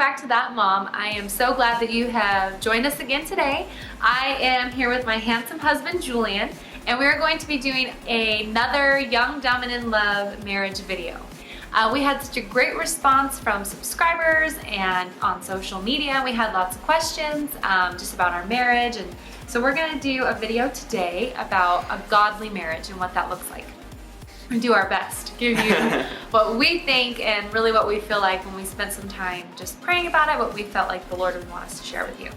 back to That Mom. I am so glad that you have joined us again today. I am here with my handsome husband, Julian, and we are going to be doing another Young, Dumb, and in Love marriage video. We had such a great response from subscribers and on social media. We had lots of questions just about our marriage, and so we're going to do a video today about a godly marriage and what that looks like. We do our best to give you what we think and really what we feel like when we spent some time just praying about it, what we felt like the Lord would want us to share with you.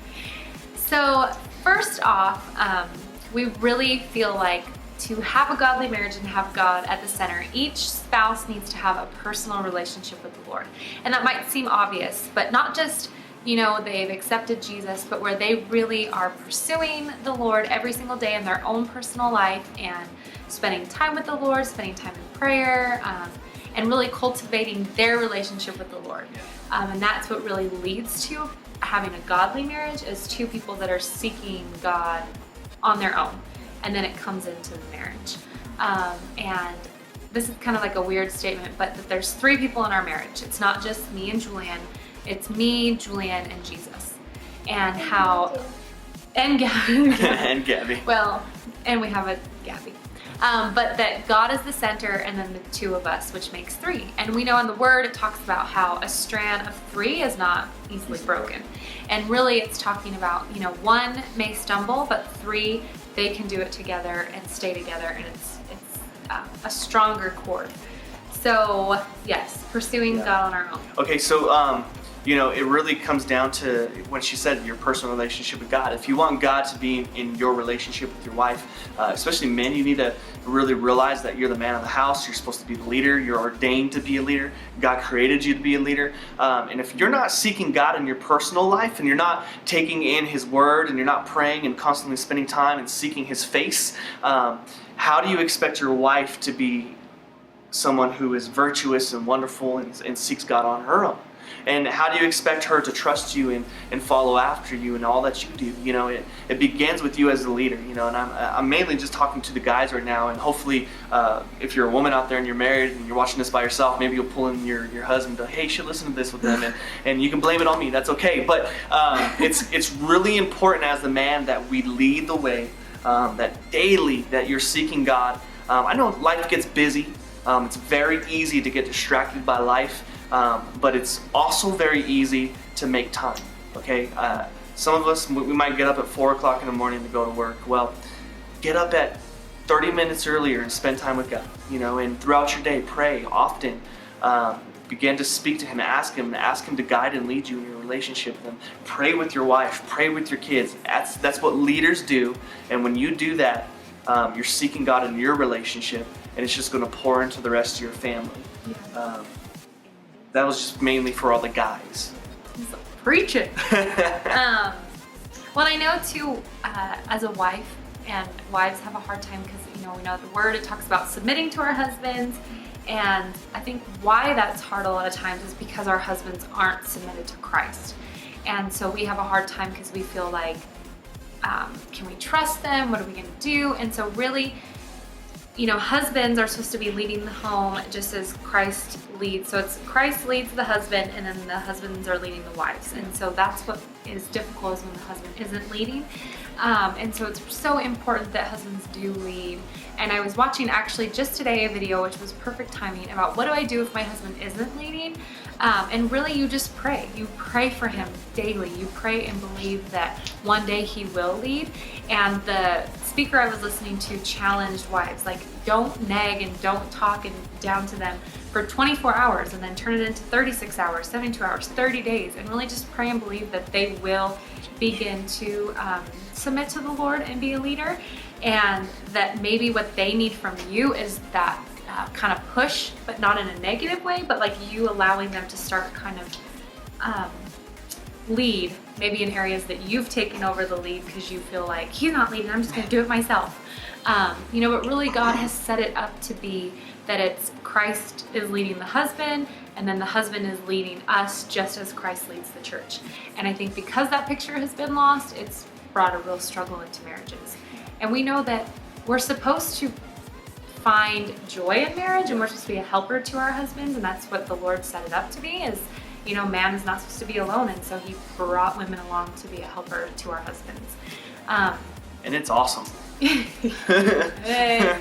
So first off, we really feel like to have a godly marriage and have God at the center, each spouse needs to have a personal relationship with the Lord. And that might seem obvious, but not just, you know, they've accepted Jesus, but where they really are pursuing the Lord every single day in their own personal life and spending time with the Lord, spending time in prayer, and really cultivating their relationship with the Lord. And that's what really leads to having a godly marriage, is two people that are seeking God on their own. And then it comes into the marriage. And this is kind of like a weird statement, but that there's three people in our marriage. It's not just me and Julian. It's me, Julian, and Jesus. And how... And Gabby. And Gabby. Well, and we have a Gabby. But that God is the center and then the two of us, which makes three. And we know in the Word it talks about how a strand of three is not easily broken. And really it's talking about, you know, one may stumble, but three, they can do it together and stay together, and it's a stronger cord. So yes, pursuing God on our own. Okay, so you know, it really comes down to when she said your personal relationship with God. If you want God to be in your relationship with your wife, especially men, you need to really realize that you're the man of the house. You're supposed to be the leader. You're ordained to be a leader. God created you to be a leader. And if you're not seeking God in your personal life, and you're not taking in His Word, and you're not praying and constantly spending time and seeking His face, how do you expect your wife to be someone who is virtuous and wonderful and seeks God on her own? And how do you expect her to trust you and follow after you and all that you do? You know, it begins with you as the leader, you know, and I'm mainly just talking to the guys right now, and hopefully if you're a woman out there and you're married and you're watching this by yourself, maybe you'll pull in your husband and go, hey, you should listen to this with them, and you can blame it on me, that's okay. But it's really important as the man that we lead the way, that daily that you're seeking God. I know life gets busy. It's very easy to get distracted by life. But it's also very easy to make time, okay? Some of us, we might get up at 4 o'clock in the morning to go to work. Well, get up at 30 minutes earlier and spend time with God, you know, and throughout your day, pray often. Begin to speak to Him, ask Him to guide and lead you in your relationship with Him. Pray with your wife, pray with your kids. That's what leaders do, and when you do that, you're seeking God in your relationship, and it's just going to pour into the rest of your family. That was just mainly for all the guys. Preach it. Well, I know too, as a wife, and wives have a hard time because, you know, we know the Word, it talks about submitting to our husbands, and I think why that's hard a lot of times is because our husbands aren't submitted to Christ. And so we have a hard time because we feel like, can we trust them? What are we going to do? And so really, you know, husbands are supposed to be leading the home just as Christ leads. So it's Christ leads the husband, and then the husbands are leading the wives. And so that's what is difficult, is when the husband isn't leading. And so it's so important that husbands do lead. And I was watching actually just today a video, which was perfect timing, about what do I do if my husband isn't leading? And really you just pray. You pray for him daily. You pray and believe that one day he will lead. And the speaker I was listening to challenged wives, like, don't nag and don't talk and down to them for 24 hours and then turn it into 36 hours, 72 hours, 30 days, and really just pray and believe that they will begin to submit to the Lord and be a leader, and that maybe what they need from you is that kind of push, but not in a negative way, but like you allowing them to start kind of lead, maybe in areas that you've taken over the lead because you feel like, he's not leading, I'm just going to do it myself. You know, but really God has set it up to be that it's Christ is leading the husband, and then the husband is leading us just as Christ leads the church. And I think because that picture has been lost, it's brought a real struggle into marriages. And we know that we're supposed to find joy in marriage, and we're supposed to be a helper to our husbands, and that's what the Lord set it up to be, is you know, man is not supposed to be alone, and so he brought women along to be a helper to our husbands. And it's awesome. Yeah.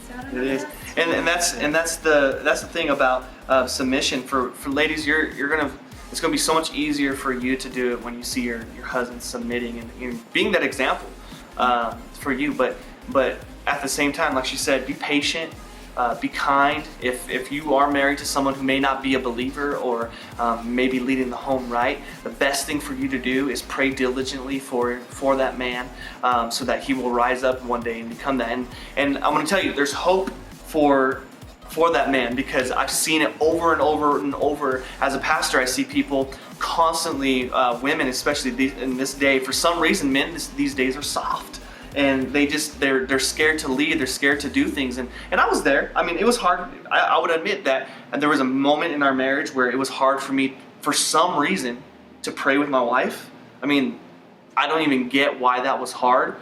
So I don't know It is, what and that's the thing about submission for ladies. It's gonna be so much easier for you to do it when you see your husband submitting and being that example for you. But at the same time, like she said, be patient. Be kind. If you are married to someone who may not be a believer or maybe leading the home right, the best thing for you to do is pray diligently for that man so that he will rise up one day and become that. And I'm going to tell you, there's hope for that man, because I've seen it over and over and over. As a pastor, I see people constantly, women especially in this day, for some reason men these days are soft. And they're scared to lead, they're scared to do things. And I was there. I mean, it was hard. I would admit that there was a moment in our marriage where it was hard for me, for some reason, to pray with my wife. I mean, I don't even get why that was hard,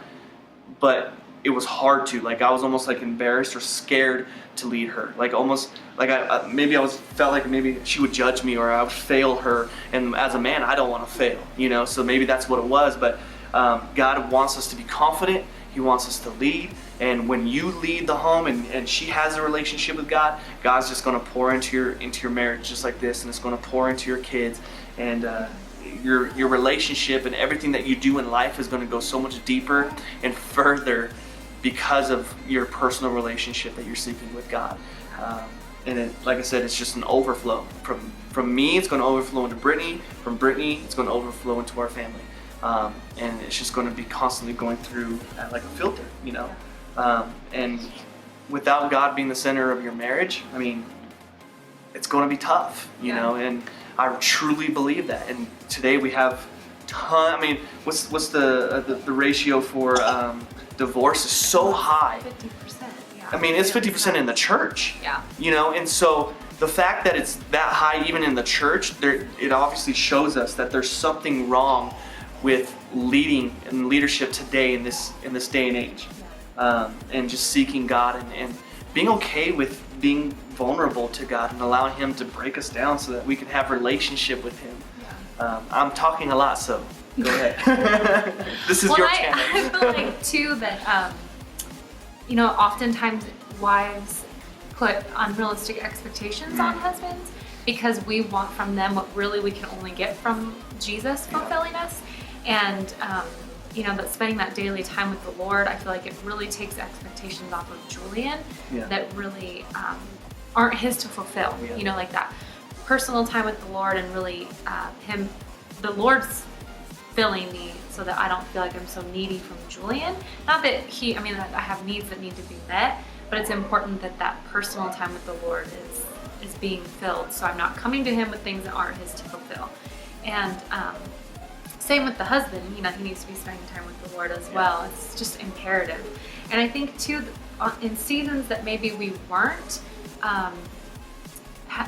but it was hard to. Like, I was almost like embarrassed or scared to lead her. Like, almost like felt like maybe she would judge me or I would fail her. And as a man, I don't want to fail, you know? So maybe that's what it was. But God wants us to be confident. He wants us to lead. And when you lead the home and she has a relationship with God, God's just going to pour into your marriage just like this, and it's going to pour into your kids. And your relationship and everything that you do in life is going to go so much deeper and further because of your personal relationship that you're seeking with God. And like I said, it's just an overflow. From me, it's going to overflow into Brittany. From Brittany, it's going to overflow into our family. And it's just going to be constantly going through like a filter, you know. And without God being the center of your marriage, I mean, it's going to be tough, you know. And I truly believe that. And today we have I mean, what's the ratio for divorce is so high. 50%. Yeah. I mean, it's 50% in the church. Yeah. You know, and so the fact that it's that high even in the church, it obviously shows us that there's something wrong with leading and leadership today in this day and age, and just seeking God and being okay with being vulnerable to God and allowing Him to break us down so that we can have relationship with Him. I'm talking a lot, so go ahead. This is your channel. I feel like too that you know, oftentimes wives put unrealistic expectations on husbands because we want from them what really we can only get from Jesus fulfilling us. And you know, that spending that daily time with the Lord, I feel like it really takes expectations off of Julian that really aren't his to fulfill. You know, like that personal time with the Lord and really the Lord's filling me so that I don't feel like I'm so needy from Julian. Not that that I have needs that need to be met, but it's important that that personal time with the Lord is being filled. So I'm not coming to Him with things that aren't His to fulfill. And same with the husband, you know, he needs to be spending time with the Lord as well. It's just imperative. And I think too, in seasons that maybe we weren't,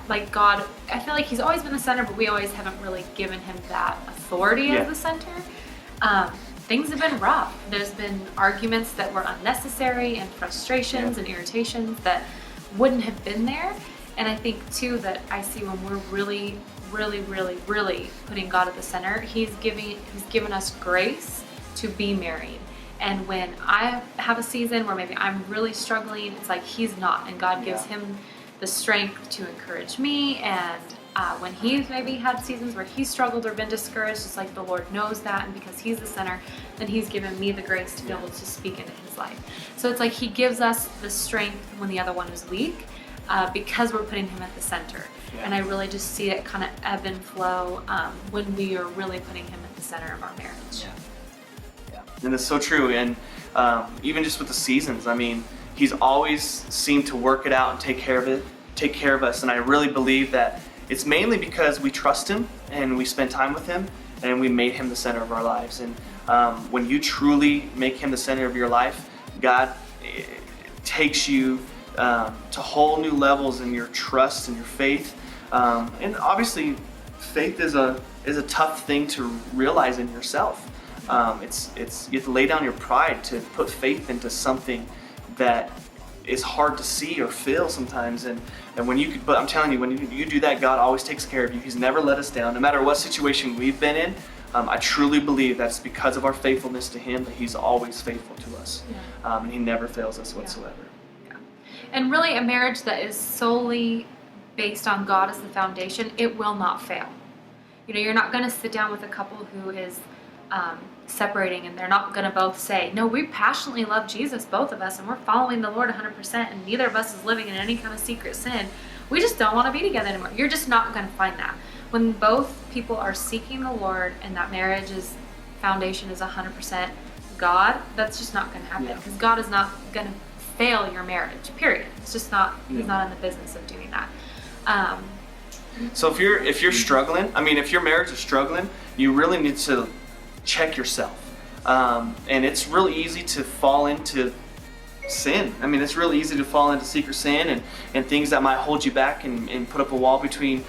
like God, I feel like He's always been the center, but we always haven't really given Him that authority as the center. Things have been rough. There's been arguments that were unnecessary and frustrations and irritations that wouldn't have been there. And I think too that I see when we're really putting God at the center, He's given us grace to be married. And when I have a season where maybe I'm really struggling, it's like He's not, and God gives him the strength to encourage me. And when he's maybe had seasons where he's struggled or been discouraged, it's like the Lord knows that, and because He's the center, then He's given me the grace to be able to speak into his life. So it's like He gives us the strength when the other one is weak, because we're putting Him at the center. And I really just see it kind of ebb and flow when we are really putting Him at the center of our marriage. And it's so true. And even just with the seasons, I mean, He's always seemed to work it out and take care of us. And I really believe that it's mainly because we trust Him and we spend time with Him and we made Him the center of our lives. And when you truly make Him the center of your life, God takes you to whole new levels in your trust and your faith. And obviously, faith is a tough thing to realize in yourself. You have to lay down your pride to put faith into something that is hard to see or feel sometimes. And when you could, but I'm telling you, when you do that, God always takes care of you. He's never let us down, no matter what situation we've been in. I truly believe that's because of our faithfulness to Him, that He's always faithful to us. And He never fails us whatsoever. Yeah. And really, a marriage that is solely based on God as the foundation, it will not fail. You know, you're not going to sit down with a couple who is separating and they're not going to both say, no, we passionately love Jesus, both of us, and we're following the Lord 100%, and neither of us is living in any kind of secret sin. We just don't want to be together anymore. You're just not going to find that. When both people are seeking the Lord and that marriage's foundation is 100% God, that's just not going to happen, because God is not going to fail your marriage, period. It's just not, He's not in the business of doing that. So if you're struggling, I mean, if your marriage is struggling, you really need to check yourself. And it's really easy to fall into sin. I mean, it's really easy to fall into secret sin and things that might hold you back and put up a wall between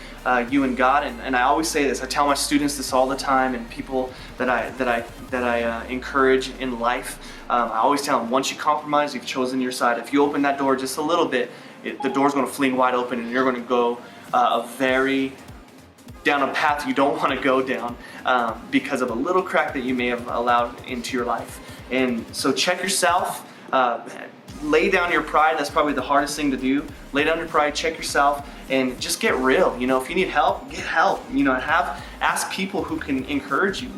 you and God. And I always say this. I tell my students this all the time, and people that I encourage in life. I always tell them, once you compromise, you've chosen your side. If you open that door just a little bit, the door's going to fling wide open, and you're going to go down a path you don't want to go down because of a little crack that you may have allowed into your life. And so check yourself. Lay down your pride. That's probably the hardest thing to do. Lay down your pride, check yourself, and just get real. You know, if you need help, get help. You know, ask people who can encourage you.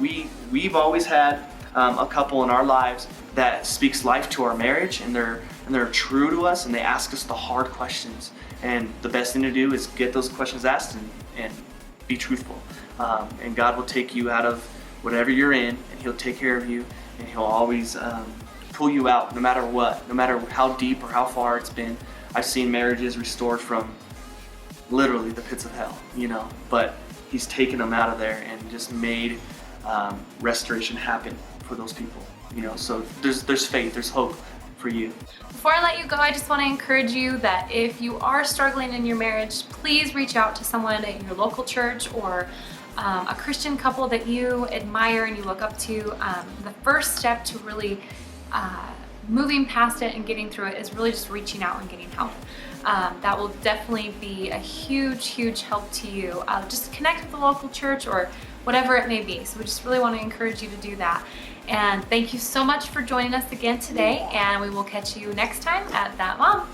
We've always had a couple in our lives that speaks life to our marriage, and they're true to us, and they ask us the hard questions. And the best thing to do is get those questions asked and be truthful. And God will take you out of whatever you're in, and He'll take care of you, and He'll always pull you out, no matter what, no matter how deep or how far it's been. I've seen marriages restored from literally the pits of hell, you know, but He's taken them out of there and just made restoration happen for those people, you know. So there's faith, there's hope for you. Before I let you go, I just want to encourage you that if you are struggling in your marriage, please reach out to someone at your local church or a Christian couple that you admire and you look up to. The first step to really moving past it and getting through it is really just reaching out and getting help. That will definitely be a huge help to you. Just connect with the local church or whatever it may be. So we just really want to encourage you to do that. And thank you so much for joining us again today, and we will catch you next time at That Mom.